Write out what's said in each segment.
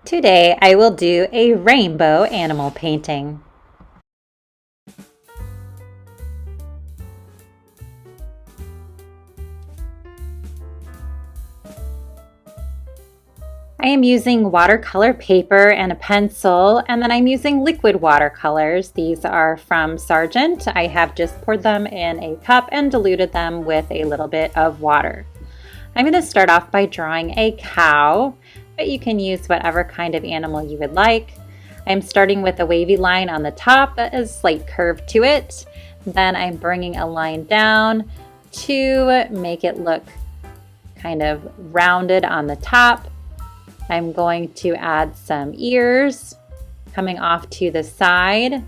Today I will do a rainbow animal painting. I am using watercolor paper and a pencil, and then I'm using liquid watercolors. These are from Sargent. I have just poured them in a cup and diluted them with a little bit of water. I'm going to start off by drawing a cow, but you can use whatever kind of animal you would like. I'm starting with a wavy line on the top that has a slight curve to it. Then I'm bringing a line down to make it look kind of rounded on the top. I'm going to add some ears coming off to the side,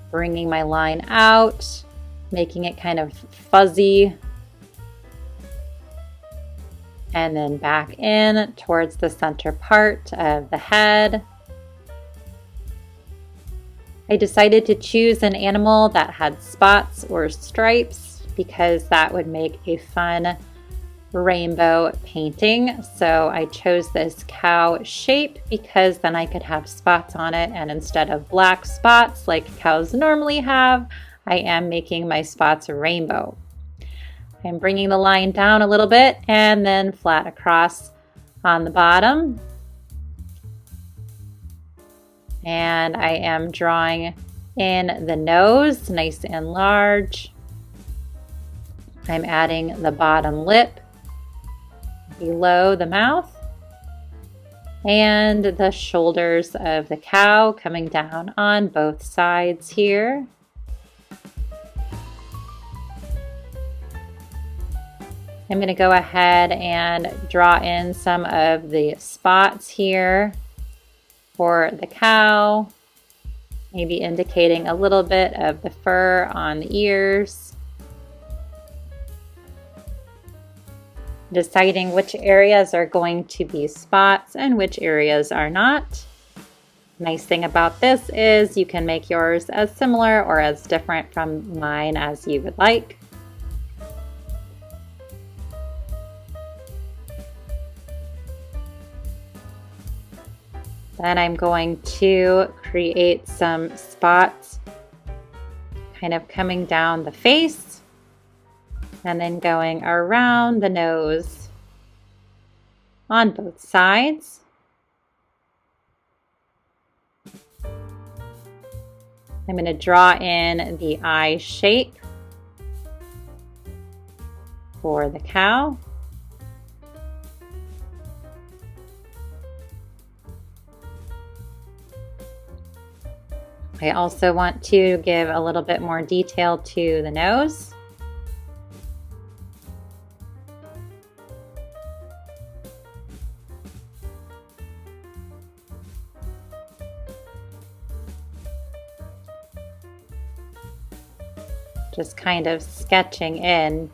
bringing my line out, making it kind of fuzzy, and then back in towards the center part of the head. I decided to choose an animal that had spots or stripes because that would make a fun rainbow painting. So I chose this cow shape because then I could have spots on it, and instead of black spots like cows normally have, I am making my spots rainbow. I'm bringing the line down a little bit and then flat across on the bottom. And I am drawing in the nose, nice and large. I'm adding the bottom lip below the mouth and the shoulders of the cow coming down on both sides here. I'm going to go ahead and draw in some of the spots here for the cow, maybe indicating a little bit of the fur on the ears. Deciding which areas are going to be spots and which areas are not. Nice thing about this is you can make yours as similar or as different from mine as you would like. Then I'm going to create some spots kind of coming down the face and then going around the nose on both sides. I'm going to draw in the eye shape for the cow. I also want to give a little bit more detail to the nose. Just kind of sketching in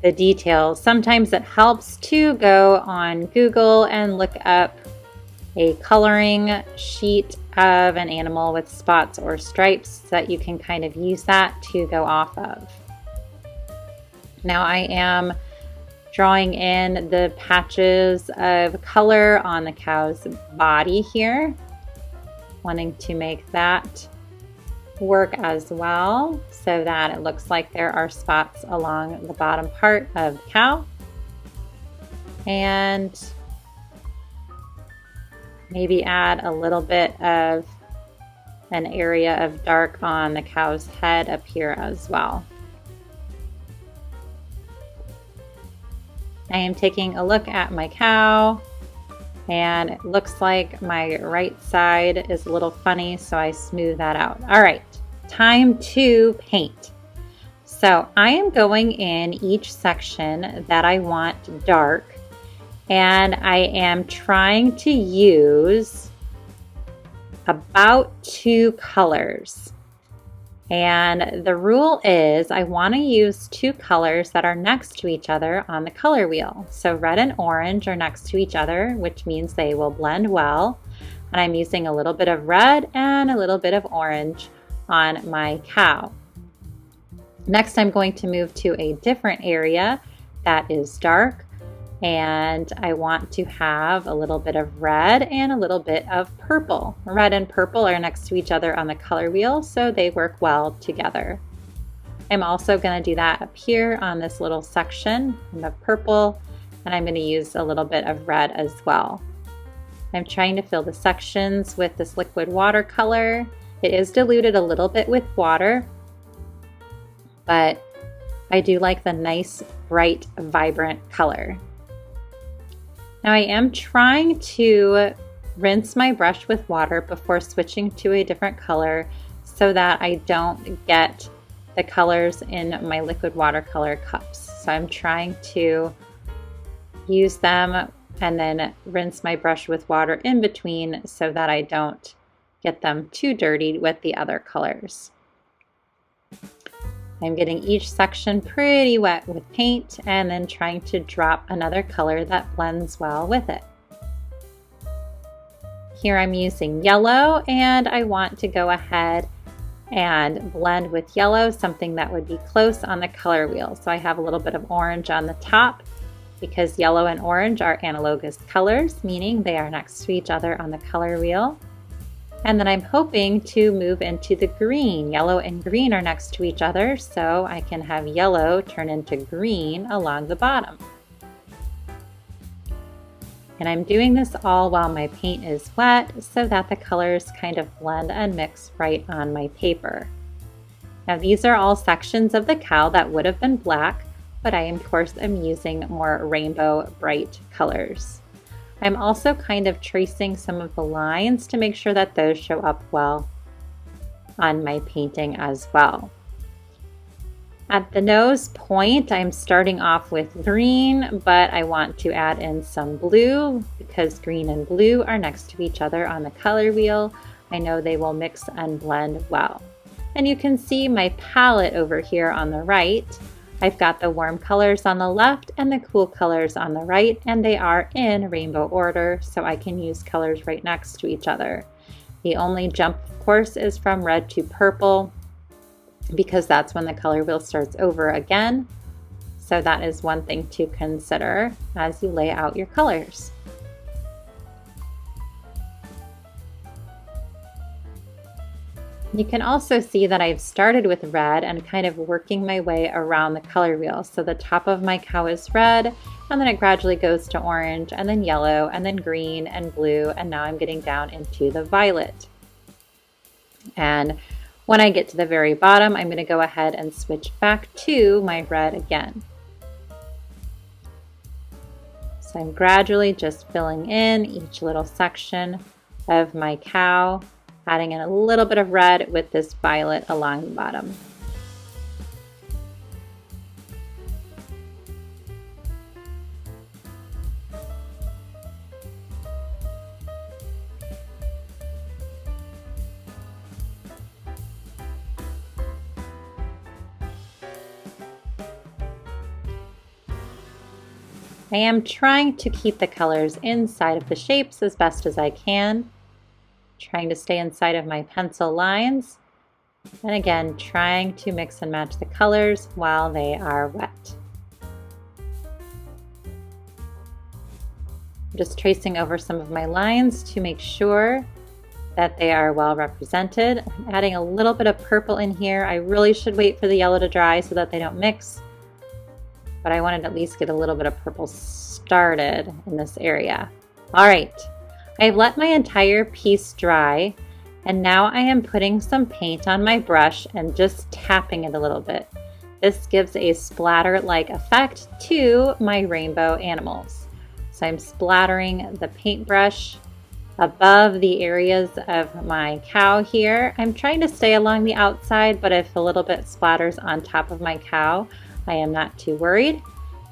the details. Sometimes it helps to go on Google and look up a coloring sheet of an animal with spots or stripes so that you can kind of use that to go off of. Now I am drawing in the patches of color on the cow's body here, wanting to make that work as well so that it looks like there are spots along the bottom part of the cow. And maybe add a little bit of an area of dark on the cow's head up here as well. I am taking a look at my cow and it looks like my right side is a little funny, so I smooth that out. All right, time to paint. So I am going in each section that I want dark, and I am trying to use about 2 colors. And the rule is I want to use 2 colors that are next to each other on the color wheel. So red and orange are next to each other, which means they will blend well. And I'm using a little bit of red and a little bit of orange on my cow. Next, I'm going to move to a different area that is dark. And I want to have a little bit of red and a little bit of purple. Red and purple are next to each other on the color wheel, so they work well together. I'm also going to do that up here on this little section of purple, and I'm going to use a little bit of red as well. I'm trying to fill the sections with this liquid watercolor. It is diluted a little bit with water, but I do like the nice, bright, vibrant color. Now I am trying to rinse my brush with water before switching to a different color so that I don't get the colors in my liquid watercolor cups. So I'm trying to use them and then rinse my brush with water in between so that I don't get them too dirty with the other colors. I'm getting each section pretty wet with paint and then trying to drop another color that blends well with it. Here I'm using yellow, and I want to go ahead and blend with yellow, something that would be close on the color wheel. So I have a little bit of orange on the top because yellow and orange are analogous colors, meaning they are next to each other on the color wheel. And then I'm hoping to move into the green. Yellow and green are next to each other, so I can have yellow turn into green along the bottom. And I'm doing this all while my paint is wet so that the colors kind of blend and mix right on my paper. Now these are all sections of the cow that would have been black, but I of course am using more rainbow bright colors. I'm also kind of tracing some of the lines to make sure that those show up well on my painting as well. At the nose point, I'm starting off with green, but I want to add in some blue because green and blue are next to each other on the color wheel. I know they will mix and blend well. And you can see my palette over here on the right. I've got the warm colors on the left and the cool colors on the right, and they are in rainbow order, so I can use colors right next to each other. The only jump, of course, is from red to purple because that's when the color wheel starts over again. So that is one thing to consider as you lay out your colors. You can also see that I've started with red and kind of working my way around the color wheel. So the top of my cow is red, and then it gradually goes to orange, and then yellow, and then green and blue, and now I'm getting down into the violet. And when I get to the very bottom, I'm going to go ahead and switch back to my red again. So I'm gradually just filling in each little section of my cow, adding in a little bit of red with this violet along the bottom. I am trying to keep the colors inside of the shapes as best as I can, trying to stay inside of my pencil lines, and again, trying to mix and match the colors while they are wet. I'm just tracing over some of my lines to make sure that they are well represented. I'm adding a little bit of purple in here. I really should wait for the yellow to dry so that they don't mix, but I wanted to at least get a little bit of purple started in this area. All right, I've let my entire piece dry, and now I am putting some paint on my brush and just tapping it a little bit. This gives a splatter-like effect to my rainbow animals. So I'm splattering the paintbrush above the areas of my cow here. I'm trying to stay along the outside, but if a little bit splatters on top of my cow, I am not too worried.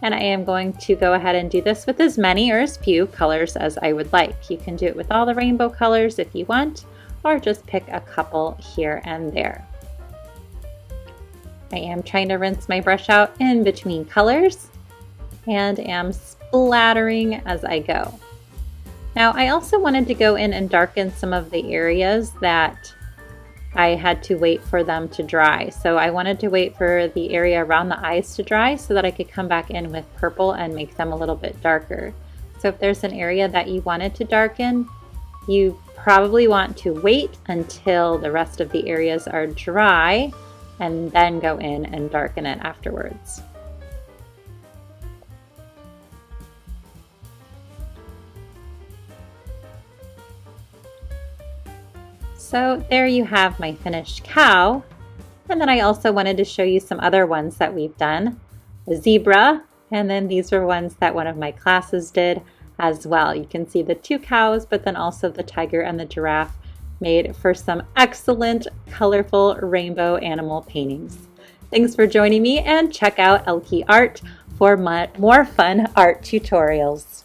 And I am going to go ahead and do this with as many or as few colors as I would like. You can do it with all the rainbow colors if you want, or just pick a couple here and there. I am trying to rinse my brush out in between colors and am splattering as I go. Now I also wanted to go in and darken some of the areas that I had to wait for them to dry. So I wanted to wait for the area around the eyes to dry so that I could come back in with purple and make them a little bit darker. So if there's an area that you wanted to darken, you probably want to wait until the rest of the areas are dry and then go in and darken it afterwards. So there you have my finished cow. And then I also wanted to show you some other ones that we've done. A zebra, and then these were ones that one of my classes did as well. You can see the two cows, but then also the tiger and the giraffe made for some excellent, colorful rainbow animal paintings. Thanks for joining me, and check out Elke Art for more fun art tutorials.